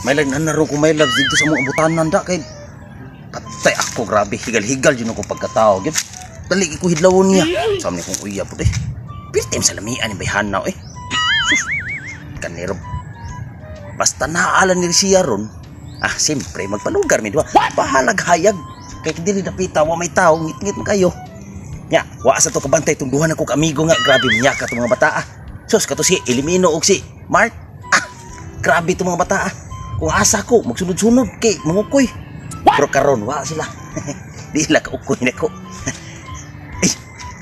May lagnan na rin ko may loves dito sa mga butanan da kay patay ako grabe higal-higal yun ako pagkatao yun. Dali ko hidlawon niya. Sabi kong uya po eh. Pirtem sa lamian yung bayhanaw eh. Sus, kanero. Basta naaalan ni siya ron. Siyempre magpalugar mi diba. Bahalag hayag. Kaya dili napita wa may tao ngit-ngit mo kayo. Nya, wa sa to kabantay tunduhan ako kamigo nga grabe niya ka to mga bata. Sus kato si Elimino og si Mark. Grabe to mga bata. Kung asa ko magsunod-sunod kay mangukoy. Pero karon wa sila. Di la ka ukoy nako.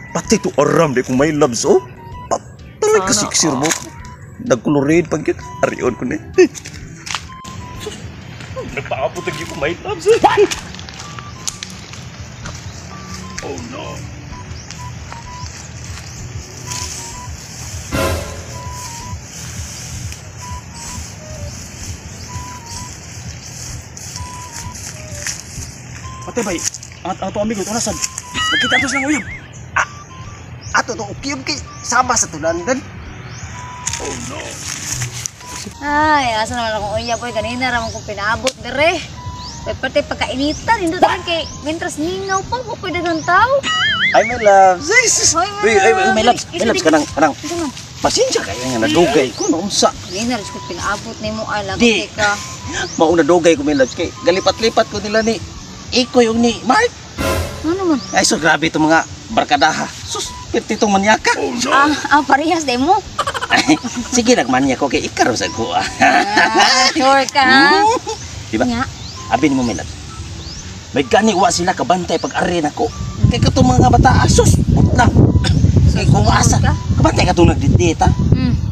Pati to aram di kung may loves oh. Patay ka siksir mo. Nagkolorid pag yun. Ariyon ko na. Nagpaabot lagi ko may loves eh. Oh no. Pati bay, ang ato amigo ito nasan. Nagkita ito silang uyab. Ato ito ukiyab kay sama sa tulandan. Oh no. Ay, asa naman akong uyab boy. Kanina ramang kong pinaabot dire. Pati pagkainitan, hindi naman kay mintras ningaw pa po pwede ng tao. Ay, my loves. Ay, my loves. My loves, kanang. Pasensya kayo nga nadugay ko noon sa. Kanina rin ko pinaabot ni mo ay lagi ka. Mauna dugay ko, my loves. Kay galipat-lipat ko nila ni Iko yung ni Mark. Ano man? Ay, so grabe itong mga barkadaha. Sus, pirti itong manyaka. Oh, no. Parehas din mo. Sige, nagmanya ko kay Ikaro sa ko. Sure ka. Diba? Nga. Abi ni mo, Melad. May gani wa sila kabantay pag-arin ako. Kaya ka itong mga bata, sus, putla. Kaya kung asa, kabantay ka itong nagdidita.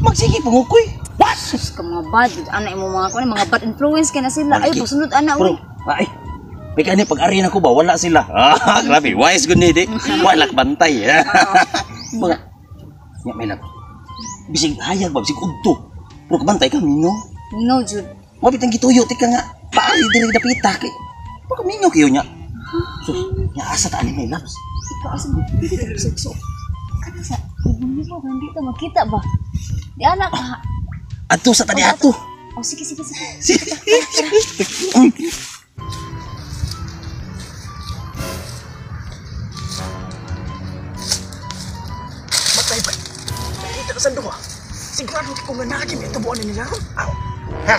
Magsige, pangukoy. What? Sus, ka mga bad. Ano mo mga bad influence ka na sila. Ay, pasunod anak. Bro, ay. May gani pag-arin ako ba? Wala sila. Grabe, wise good need eh. Wala bantay. Mga, nga may lab. Bisig hayag ba, bisig udto. Pero kabantay ka, mingaw. Mingaw, Jud. Mabit ang gituyo, tika nga. Paari din dapita kay. Pero mingaw kayo niya. Sus, nga asa taan ni may labs. Ikaw asa mo, dito ka sa Kada sa, ibang mo, hindi ka makita ba? Di anak ka. Ato sa tani ato. Sige. Matay ba? Kita ka sando ha? Sigurado ko nga nagim ito buwan nila. Ha?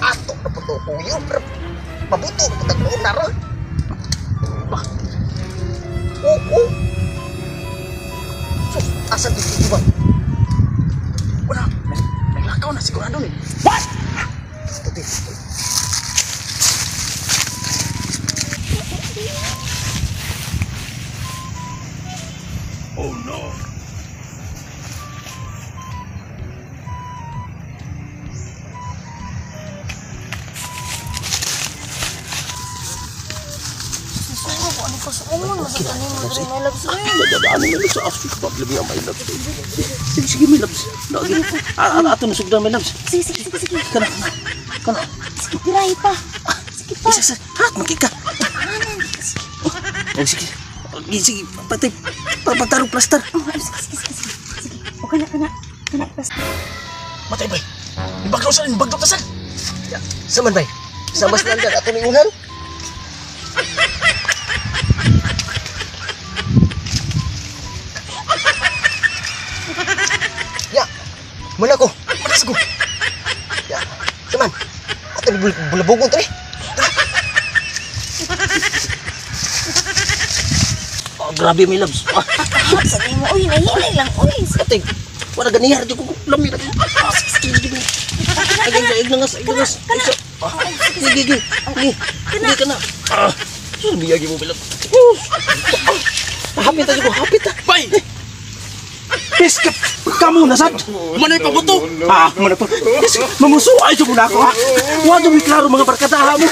Ato na po ito kuyo. Mabuto na po tagloon na rin. Ba? Oo. So, asan dito ba? Wala. Naglakaw na sigurado ni. What? Tuti. Oh no. Sige, may labs. Ato nasugdan may labs. Sige. Kana. Sige, piray pa. Sige pa. Isa, hat, magkika. Oh, sige. Sige, patay. Patarong plaster. Sige. O, kana, plaster. Matay, bay. Ibaglaw tasan. Saman, bay. Samas lang dyan ato ni unan. Mana ko? Manas ko. Ya, saman. Ato ni bulabogong to eh. Oh, grabe may labs. Sabi mo, uy, nahinay lang, uy. Ating, wala ganihar di ko lamit. Sige. Ay, langas. Sige. Hindi ka na. Biyagi mo bilang. Hapit aja ko, hapit. Bay! Piskap! Kamu nasad! Manay pabuto! Manay pabuto! Mamusuay siya muna ako ha! Huwag mo iklaro mga barkadaha mo!